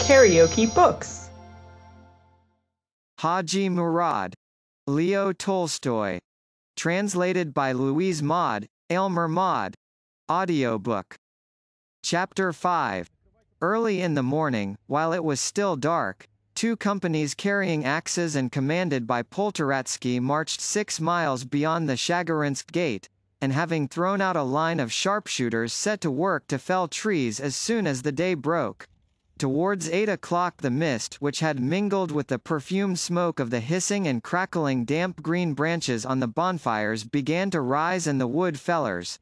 KaraokeBooks. Hadji Mourad. Leo Tolstoy. Translated by Louise Maude, Aylmer Maude. Audiobook. Chapter 5. Early in the morning, while it was still dark, two companies carrying axes and commanded by Poltoratsky marched 6 miles beyond the Shagarinsk gate, and having thrown out a line of sharpshooters set to work to fell trees as soon as the day broke. Towards 8 o'clock the mist which had mingled with the perfumed smoke of the hissing and crackling damp green branches on the bonfires began to rise, and the wood fellers,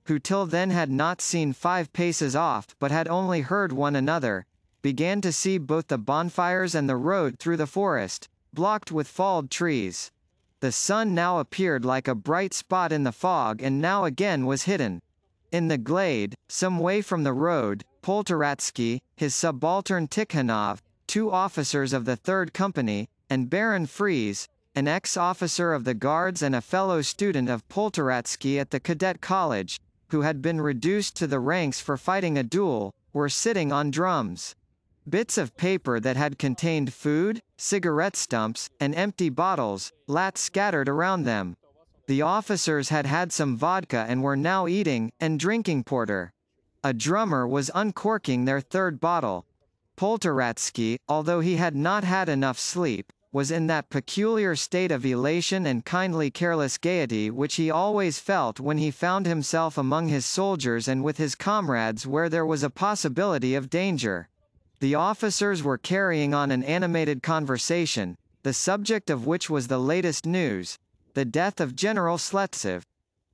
who till then had not seen 5 paces off but had only heard one another, began to see both the bonfires and the road through the forest, blocked with falled trees. The sun now appeared like a bright spot in the fog and now again was hidden. In the glade, some way from the road, Poltoratsky, his subaltern Tikhonov, 2 officers of the 3rd Company, and Baron Fries, an ex-officer of the Guards and a fellow student of Poltoratsky at the Cadet College, who had been reduced to the ranks for fighting a duel, were sitting on drums. Bits of paper that had contained food, cigarette stumps, and empty bottles, lay scattered around them. The officers had had some vodka and were now eating and drinking porter. A drummer was uncorking their 3rd bottle. Poltoratsky, although he had not had enough sleep, was in that peculiar state of elation and kindly careless gaiety which he always felt when he found himself among his soldiers and with his comrades where there was a possibility of danger. The officers were carrying on an animated conversation, the subject of which was the latest news, the death of General Sletsev.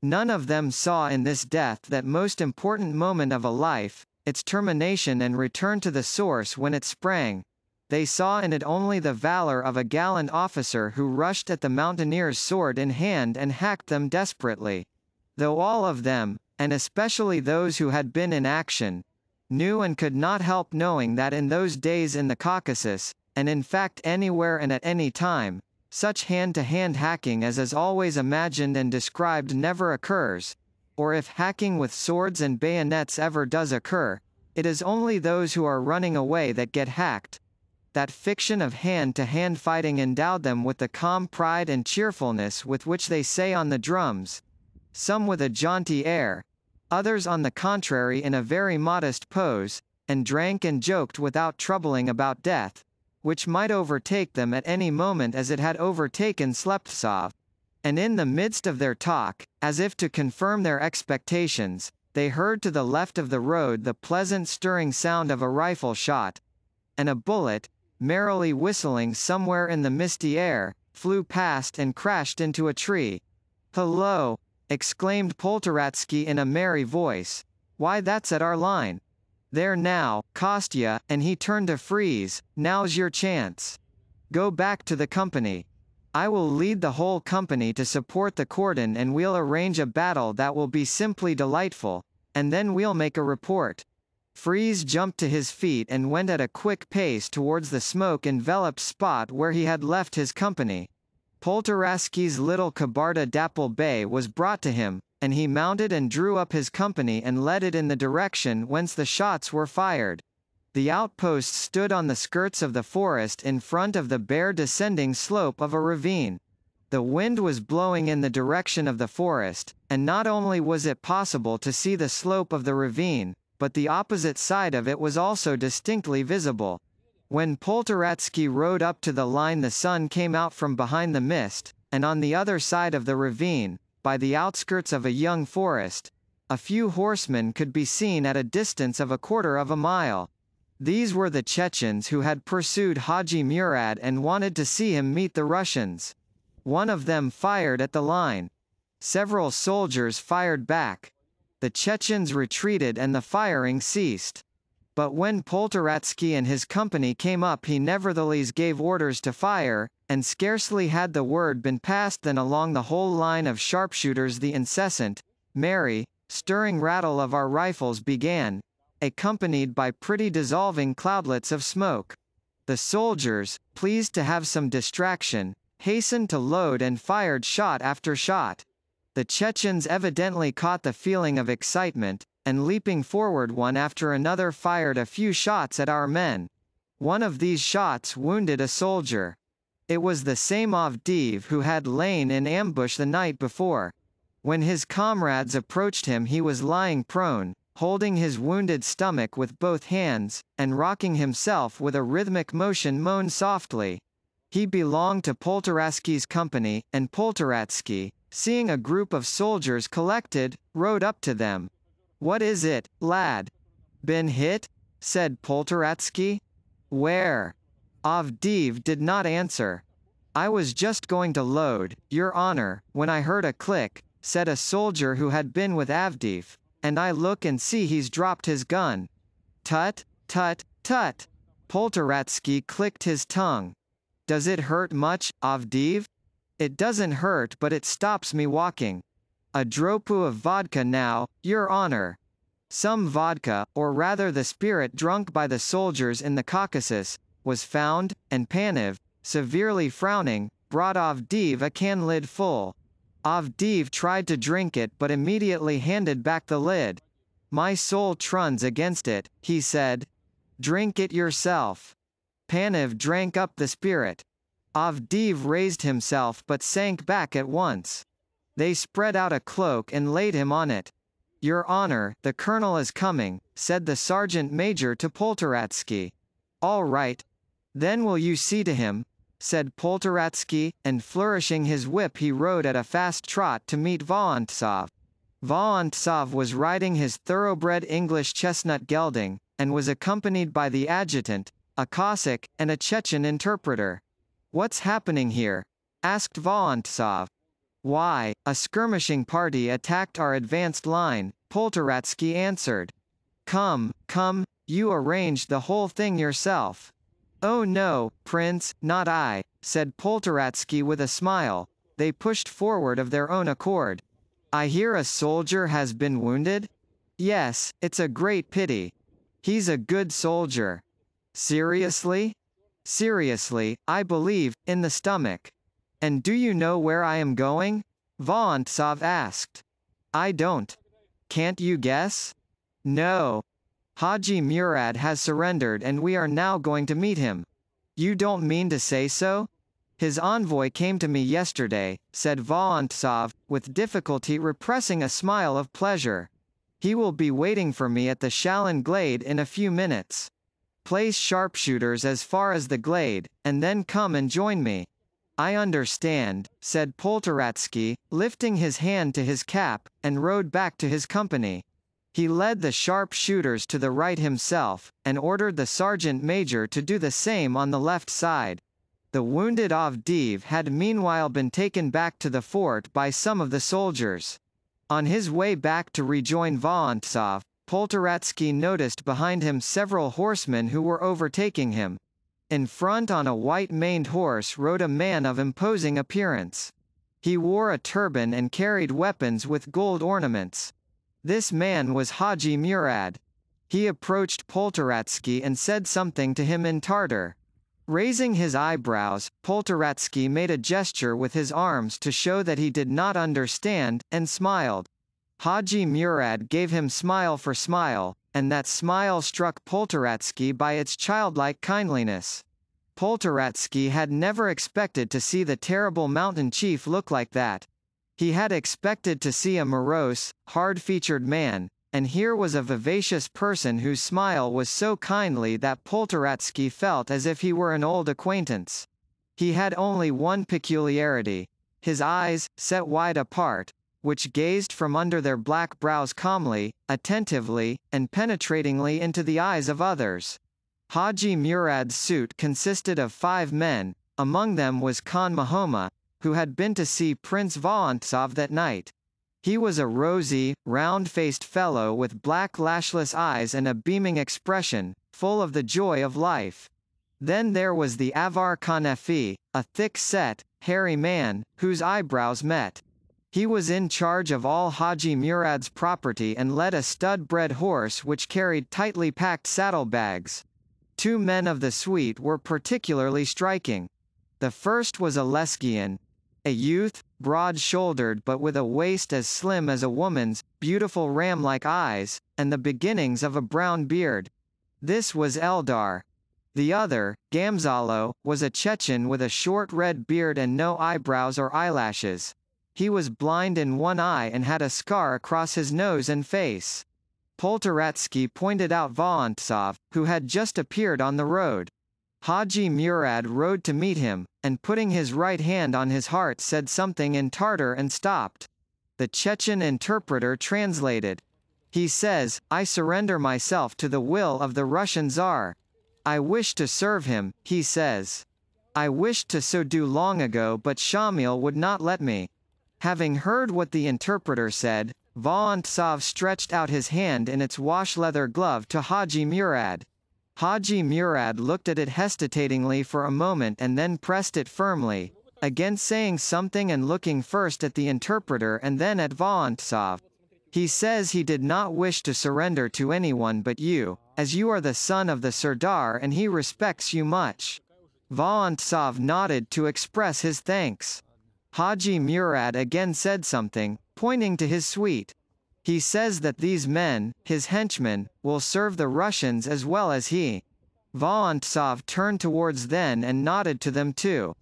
None of them saw in this death that most important moment of a life, its termination and return to the source when it sprang. They saw in it only the valor of a gallant officer who rushed at the mountaineers sword in hand and hacked them desperately. Though all of them, and especially those who had been in action, knew and could not help knowing that in those days in the Caucasus, and in fact anywhere and at any time, such hand-to-hand hacking as is always imagined and described never occurs, or if hacking with swords and bayonets ever does occur, it is only those who are running away that get hacked. That fiction of hand-to-hand fighting endowed them with the calm pride and cheerfulness with which they say on the drums, some with a jaunty air, others on the contrary in a very modest pose, and drank and joked without troubling about death, which might overtake them at any moment as it had overtaken Sleptsov. And in the midst of their talk, as if to confirm their expectations, they heard to the left of the road the pleasant stirring sound of a rifle shot, and a bullet, merrily whistling somewhere in the misty air, flew past and crashed into a tree. "Hello!" exclaimed Poltoratsky in a merry voice. "Why, that's at our line. There now, Kostya," and he turned to Fries, "now's your chance. Go back to the company. I will lead the whole company to support the cordon and we'll arrange a battle that will be simply delightful, and then we'll make a report." Fries jumped to his feet and went at a quick pace towards the smoke-enveloped spot where he had left his company. Poltoratsky's little Kabarda Dapple Bay was brought to him, and he mounted and drew up his company and led it in the direction whence the shots were fired. The outpost stood on the skirts of the forest in front of the bare descending slope of a ravine. The wind was blowing in the direction of the forest, and not only was it possible to see the slope of the ravine, but the opposite side of it was also distinctly visible. When Poltoratsky rode up to the line the sun came out from behind the mist, and on the other side of the ravine, by the outskirts of a young forest, a few horsemen could be seen at a distance of 1/4 of a mile. These were the Chechens who had pursued Hadji Mourad and wanted to see him meet the Russians. One of them fired at the line. Several soldiers fired back. The Chechens retreated and the firing ceased. But when Poltoratsky and his company came up he nevertheless gave orders to fire, and scarcely had the word been passed than along the whole line of sharpshooters the incessant, merry, stirring rattle of our rifles began, accompanied by pretty dissolving cloudlets of smoke. The soldiers, pleased to have some distraction, hastened to load and fired shot after shot. The Chechens evidently caught the feeling of excitement, and leaping forward one after another fired a few shots at our men. One of these shots wounded a soldier. It was the same Avdiv who had lain in ambush the night before. When his comrades approached him, he was lying prone, holding his wounded stomach with both hands, and rocking himself with a rhythmic motion moaned softly. He belonged to Poltoratsky's company, and Poltoratsky, seeing a group of soldiers collected, rode up to them. "What is it, lad? Been hit?" said Poltoratsky. "Where?" Avdiv did not answer. "I was just going to load, your honor, when I heard a click," said a soldier who had been with Avdiv, "and I look and see he's dropped his gun." "Tut, tut, tut!" Poltoratsky clicked his tongue. "Does it hurt much, Avdiv?" "It doesn't hurt, but it stops me walking." "A dropu of vodka now, your honor." Some vodka, or rather the spirit drunk by the soldiers in the Caucasus, was found, and Panev, severely frowning, brought Avdiv a can lid full. Avdiv tried to drink it but immediately handed back the lid. "My soul truns against it," he said. "Drink it yourself." Panev drank up the spirit. Avdiv raised himself but sank back at once. They spread out a cloak and laid him on it. "Your honor, the colonel is coming," said the sergeant major to Poltoratsky. "All right. Then will you see to him?" said Poltoratsky, and flourishing his whip he rode at a fast trot to meet Vorontsov. Vorontsov was riding his thoroughbred English chestnut gelding, and was accompanied by the adjutant, a Cossack, and a Chechen interpreter. "What's happening here?" asked Vorontsov. "Why, a skirmishing party attacked our advanced line," Poltoratsky answered. Come, you arranged the whole thing yourself." "Oh no, Prince, not I," said Poltoratsky with a smile. "They pushed forward of their own accord." "I hear a soldier has been wounded?" "Yes, it's a great pity. He's a good soldier." "Seriously?" "Seriously, I believe, in the stomach." "And do you know where I am going?" Vorontsov asked. "I don't." "Can't you guess?" "No. Hadji Mourad has surrendered and we are now going to meet him." "You don't mean to say so?" "His envoy came to me yesterday," said Vorontsov, with difficulty repressing a smile of pleasure. "He will be waiting for me at the Shalin glade in a few minutes. Place sharpshooters as far as the glade, and then come and join me." "I understand," said Poltoratsky, lifting his hand to his cap, and rode back to his company. He led the sharpshooters to the right himself, and ordered the sergeant major to do the same on the left side. The wounded Avdiv had meanwhile been taken back to the fort by some of the soldiers. On his way back to rejoin Vorontsov, Poltoratsky noticed behind him several horsemen who were overtaking him. In front on a white-maned horse rode a man of imposing appearance. He wore a turban and carried weapons with gold ornaments. This man was Hadji Mourad. He approached Poltoratsky and said something to him in Tartar. Raising his eyebrows, Poltoratsky made a gesture with his arms to show that he did not understand, and smiled. Hadji Mourad gave him smile for smile, and that smile struck Poltoratsky by its childlike kindliness. Poltoratsky had never expected to see the terrible mountain chief look like that. He had expected to see a morose, hard-featured man, and here was a vivacious person whose smile was so kindly that Poltoratsky felt as if he were an old acquaintance. He had only one peculiarity: his eyes, set wide apart, which gazed from under their black brows calmly, attentively, and penetratingly into the eyes of others. Hadji Mourad's suite consisted of 5 men, among them was Khan Mahoma, who had been to see Prince Vorontsov that night. He was a rosy, round-faced fellow with black lashless eyes and a beaming expression, full of the joy of life. Then there was the Avar Kanefi, a thick-set, hairy man, whose eyebrows met. He was in charge of all Hadji Mourad's property and led a stud-bred horse which carried tightly packed saddlebags. 2 men of the suite were particularly striking. The first was a Leskian, a youth, broad-shouldered but with a waist as slim as a woman's, beautiful ram-like eyes, and the beginnings of a brown beard. This was Eldar. The other, Gamzalo, was a Chechen with a short red beard and no eyebrows or eyelashes. He was blind in one eye and had a scar across his nose and face. Poltoratsky pointed out Vorontsov, who had just appeared on the road. Hadji Mourad rode to meet him, and putting his right hand on his heart said something in Tartar and stopped. The Chechen interpreter translated. He says, "I surrender myself to the will of the Russian Tsar. I wish to serve him," he says. "I wished to so do long ago but Shamil would not let me." Having heard what the interpreter said, Vorontsov stretched out his hand in its wash-leather glove to Hadji Mourad. Hadji Mourad looked at it hesitatingly for a moment and then pressed it firmly, again saying something and looking first at the interpreter and then at Vorontsov. He says he did not wish to surrender to anyone but you, as you are the son of the Sirdar and he respects you much. Vorontsov nodded to express his thanks. Hadji Mourad again said something, pointing to his suite. He says that these men, his henchmen, will serve the Russians as well as he. Vorontsov turned towards them and nodded to them too.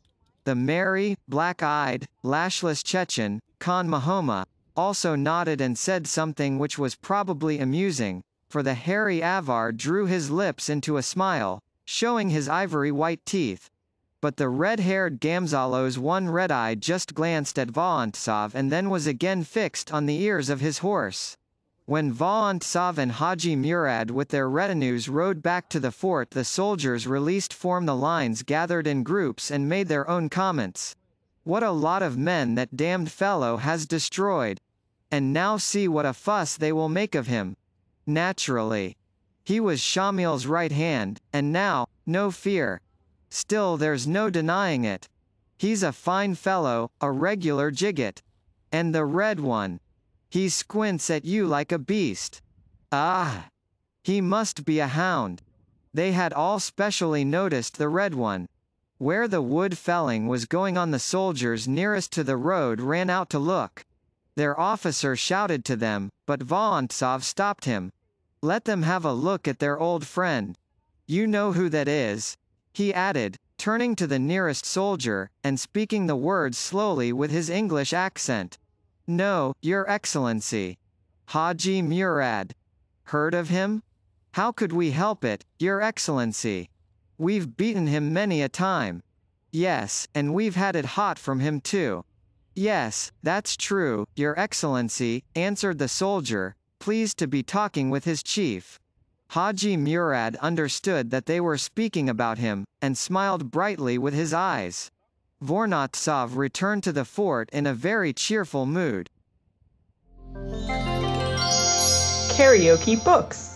The merry, black-eyed, lashless Chechen, Khan Mahoma, also nodded and said something which was probably amusing, for the hairy Avar drew his lips into a smile, showing his ivory-white teeth. But the red-haired Gamzalo's one red eye just glanced at Vorontsov and then was again fixed on the ears of his horse. When Vorontsov and Hadji Mourad with their retinues rode back to the fort, the soldiers released from the lines gathered in groups and made their own comments. "What a lot of men that damned fellow has destroyed! And now see what a fuss they will make of him. Naturally. He was Shamil's right hand, and now, no fear. Still there's no denying it. He's a fine fellow, a regular jiggit. And the red one. He squints at you like a beast. Ah! He must be a hound." They had all specially noticed the red one. Where the wood felling was going on, the soldiers nearest to the road ran out to look. Their officer shouted to them, but Vorontsov stopped him. "Let them have a look at their old friend. You know who that is," he added, turning to the nearest soldier, and speaking the words slowly with his English accent. "No, Your Excellency. Hadji Mourad. Heard of him? How could we help it, Your Excellency? We've beaten him many a time. Yes, and we've had it hot from him too." "Yes, that's true, Your Excellency," answered the soldier, pleased to be talking with his chief. Hadji Mourad understood that they were speaking about him, and smiled brightly with his eyes. Vorontsov returned to the fort in a very cheerful mood. KaraokeBooks.